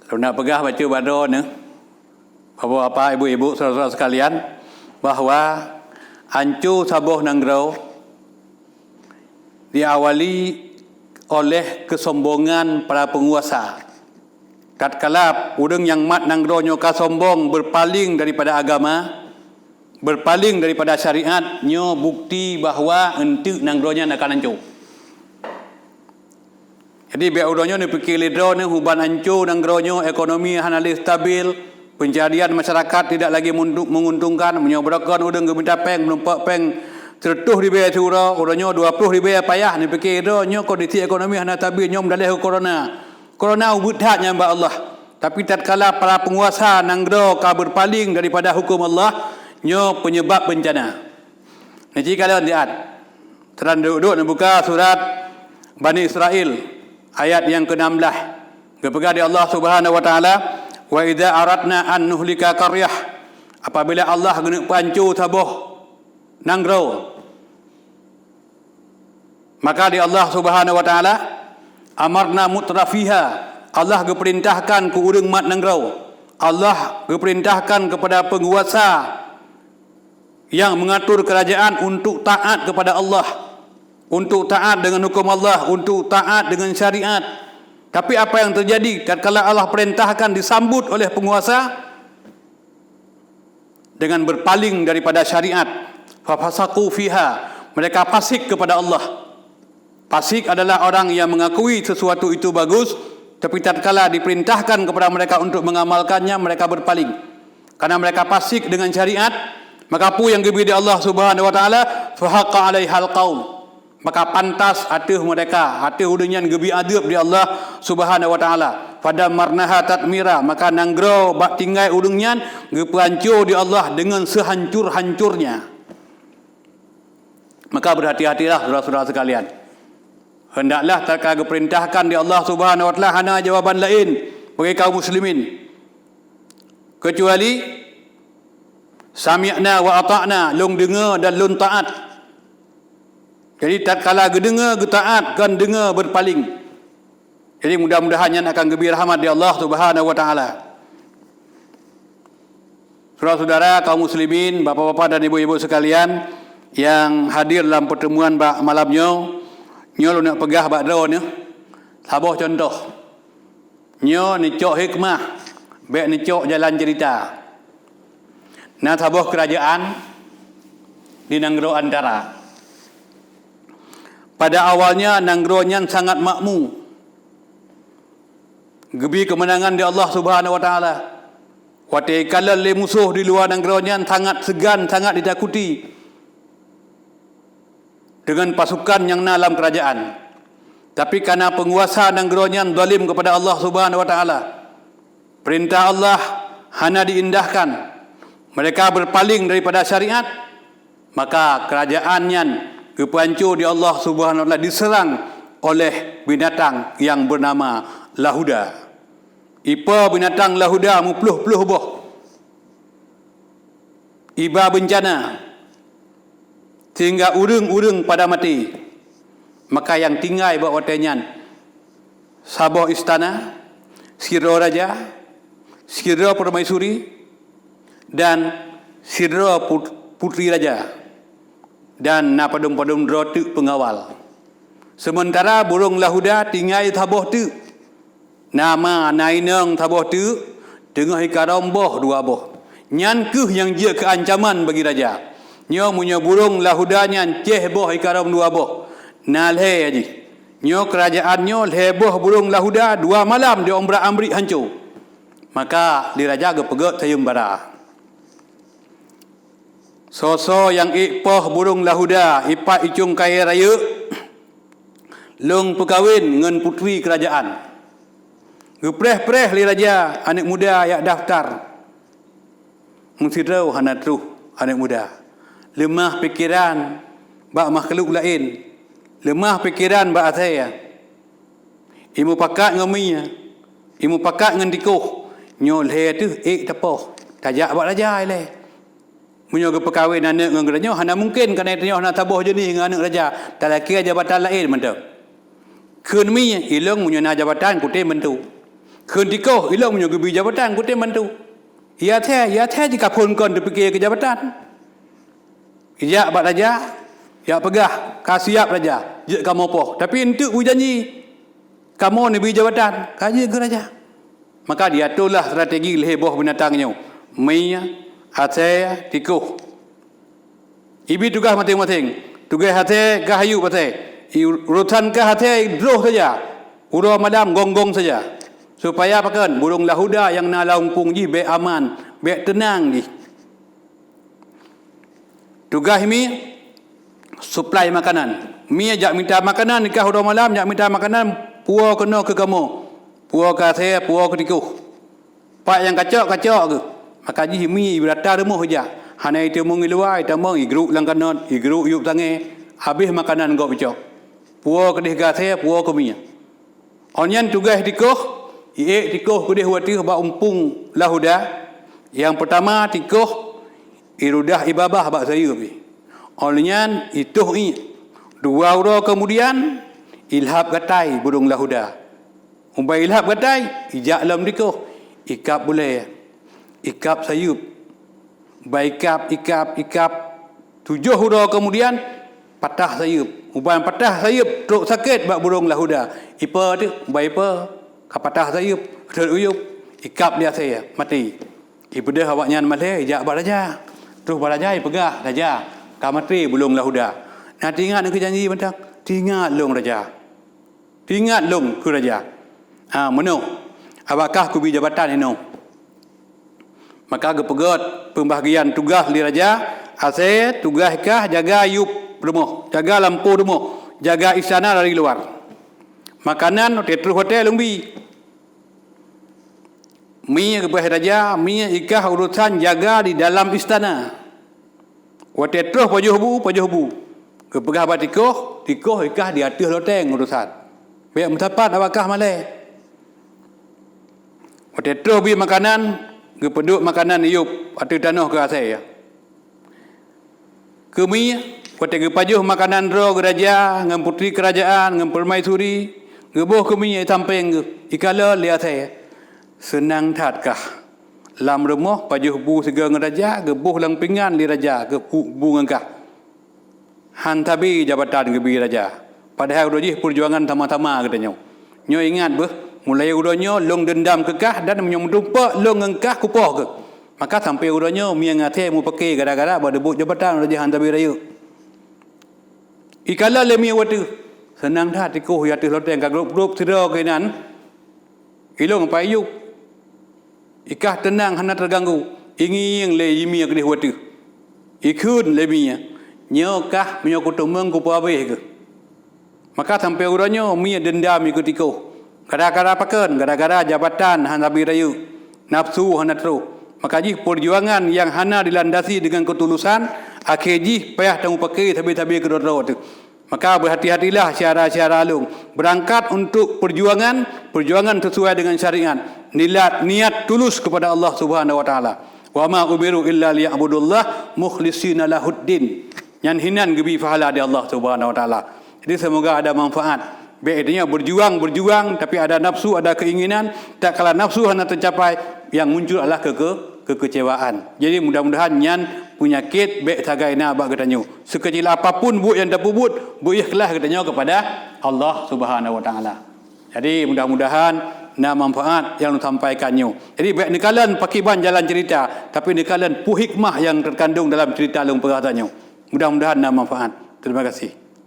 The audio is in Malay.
Kalau nak pegah baca badar ni, Bapak-bapak, ibu-ibu, saudara-saudara sekalian, bahawa hancur Sabah Nanggro diawali oleh kesombongan para penguasa. Tatkala orang yang mat Nanggro nyoka sombong berpaling daripada agama, berpaling daripada syariat, nyo bukti bahawa entuk Nanggro-nya akan hancur. Jadi biar udahnya ni fikir lidro ni huban hancur Nanggro-nya, ekonomi hanali stabil, pencarian masyarakat tidak lagi menguntungkan, menyobrakan udang geminta peng, menumpak peng tertuh di bawah curah, udahnya 20 di bawah payah, ni fikir idronya kondisi ekonomi hanali stabil, nyom dalih corona. Corona ubudhatnya mbak Allah. Tapi tatkala para penguasa Nanggro ka berpaling daripada hukum Allah, nyo penyebab bencana. Nanti kalian lihat, terang duduk dan buka surat Bani Israel ayat yang ke-16. Kepada Allah Subhanahu wa taala, wa idza aradna an nuhlika qaryah, apabila Allah guna pancur Sabah Nanggro, maka di Allah Subhanahu wa taala amarna mutrafiha, Allah geperintahkan ke urang mat Nanggro, Allah geperintahkan kepada penguasa yang mengatur kerajaan untuk taat kepada Allah, untuk taat dengan hukum Allah, untuk taat dengan syariat. Tapi apa yang terjadi tatkala Allah perintahkan disambut oleh penguasa dengan berpaling daripada syariat, fafasaqu fiha, mereka fasik kepada Allah. Fasik adalah orang yang mengakui sesuatu itu bagus, tapi tatkala diperintahkan kepada mereka untuk mengamalkannya, mereka berpaling. Karena mereka fasik dengan syariat, maka apa yang diberi Allah Subhanahu wa taala, fahaqa alaihal qaul, maka pantas hati mereka, hati udunyan gebi adab di Allah Subhanahu wa taala. Pada marnaha tatmira, maka Nanggro bak tinggai udunyan gepancur di Allah dengan sehancur-hancurnya. Maka berhati-hatilah saudara-saudara sekalian. Hendaklah tatkala diperintahkan di Allah Subhanahu wa taala hana jawaban lain bagi kaum muslimin kecuali sami'na wa ata'na, lung dengar dan lung taat. Jadi tatkala gedengar getaat kan dengar berpaling. Jadi mudah-mudahan akan gebi rahmat di Allah Subhanahu wa taala. Saudara-saudara kaum muslimin, bapa-bapa dan ibu-ibu sekalian yang hadir dalam pertemuan malamnya, nyo nak pegah badro ni. Sabah contoh. Nyo ni cok hikmah, baik ni cok jalan cerita. Nah sabah kerajaan di Nanggro Antara. Pada awalnya Nanggro-nya sangat makmur. Gebi kemenangan di Allah Subhanahu wa taala. Watikala le musuh di luar Nanggro-nya sangat segan, sangat ditakuti dengan pasukan yang dalam kerajaan. Tapi karena penguasa Nanggro-nya zalim kepada Allah Subhanahu wa taala, perintah Allah hanya diindahkan, mereka berpaling daripada syariat, maka kerajaannya kepancur di Allah Subhanahu wa taala diserang oleh binatang yang bernama Lahuda. Ipa binatang Lahuda mupluh-pluh boh. Iba bencana sehingga urang-urang pada mati. Maka yang tinggal buat watenyan Sabah istana, Siro raja, Siro permaisuri dan Siro putri raja. Dan napadum-padum drotu pengawal. Sementara burung Lahuda tinggal Sabah tu. Nama nainang Sabah tu tengah ikaram boh dua boh. Nyan keh yang dia keancaman bagi raja. Nyo punya burung Lahuda nyan ceh boh ikaram dua boh. Nalhe aji. Nyo kerajaan nyo leboh burung Lahuda 2 malam dia ombrak-ambrik hancur. Maka diraja gepegat sayembara. Soso yang ikpoh burung Lahuda ipak icung kaya raya lung perkahwin dengan puteri kerajaan. Gepreh-preh li raja anak muda yang daftar. Mengsidau hana truh anak muda. Lemah pikiran bak makhluk lain. Lemah pikiran bak saya. Imu pakat ngaminya. Imu pakat ngan dikuh. Nyol he tu tepoh. Tajak bak raja le. Menyoga perkahwin anak dengan raja hana mungkin kerana itu hana tabuh jenis dengan anak raja. Tak lagi jabatan lain mentu. Keun mi ilung punya jabatan kutin mentu. คืนที่ko ilong menyogobi jabatan ku tem bantu ya the jika pun kon dipikir ke jabatan ya bak raja ya pegah kasiap raja je kamu poh tapi untuk janji kamu ni beri jabatan kaji ke raja maka diaturlah strategi leheboh binatangnya mi hate tikuh ibi tugas masing-masing tugas hate gahayu pate urutan ke hate droh saja uro madam gonggong saja supaya pakan burung lahuda yang na laungpung ji be aman be tenang ji tugas mi supply makanan mi ajak minta makanan nikah uro malam ajak minta makanan puo kena ke kamu puo ka the puo ke tikuh pak yang kacok ke maka ji mi berata remuh saja hanai tu mung luai ta mung igru lang kanon igru yuk tange habis makanan go bicok puo ke deh ka the puo ke mi onyan tugas tikuh tikuh kudih wati ba umpung lahuda yang pertama tikuh irudah ibabah bak saya bi olnyan itu dua uro kemudian ilhab gatai burung lahuda umbai ilhab gatai ijak lam tikuh ikap boleh ikap sayup baikap ikap 7 uro kemudian patah sayup uban patah sayup truk sakit bak burung lahuda ipa tu umbai ipa kapatah sayup teruyup ikap dia saya mati ibu dah awaknya malai jak baraja terus baraja pegah raja ka mati belum lahuda nanti ingat nak janji bentang tingat long raja tingat long ku raja meno apakah ku bi jabatan ini maka gepegot pembahagian tugas li raja ase tugas kah jaga ayub rumah jaga lampu rumah jaga istana dari luar makanan hotel lumbi mi kepada raja mi ikah urusan jaga di dalam istana hotel terus pajuh bu kepegah batikoh ikah di atas loteng urusan biar mendapat apakah malai hotel terus bi makanan kepeduk makanan iup atas tanah ke asai kemi hotel kepajuh makanan ro raja dengan putri kerajaan dengan permaisuri gebuh kemi samping ikala lihat saya senang tatkah lam rumah pajuh bu segeng raja gebuh lang pingan li raja ke bu ngangkah hantabi jabatan gebi raja padahal rojih perjuangan sama-sama katanya nyo ingat beh mulai uronyo long dendam kekah dan menyumpa long ngangkah kupoh ke maka sampai uronyo mi ngate mu pakai gara-gara berdebut jabatan raja hantabi raya ikala le mi watu senang dah tikuh ya tu loteng ka grup tira kenan ilong payuk ikah tenang hana terganggu ingin le yimi ke watu ikun le mi nyokah menyo kutumeng ku pawe ke maka sampai uranyo mi dendam ikut tikuh gara-gara paken gara-gara jabatan hana birayu nafsu hana tru maka ji perjuangan yang hana dilandasi dengan ketulusan akhirji payah tangguh pakai tabi-tabi kedua-dua tu maka berhati-hatilah syara-syara alung berangkat untuk perjuangan sesuai dengan syariat niat tulus kepada Allah Subhanahu wa taala wa ma ubiru illa liya'budullah mukhlishina lahuddin yang hinan gebi pahala di Allah Subhanahu wa taala jadi semoga ada manfaat baiknya berjuang tapi ada nafsu ada keinginan tak kala nafsu hanya tercapai yang muncul adalah kekecewaan jadi mudah-mudahan nyan penyakit baik tagaina bak katanya sekecil apapun bu yang terpubut bu ikhlas katanya kepada Allah Subhanahu wa taala jadi mudah-mudahan na manfaat yang disampaikannya jadi baik nikalan pakiban jalan cerita tapi nikalan pu hikmah yang terkandung dalam cerita lung perhatanya mudah-mudahan na manfaat terima kasih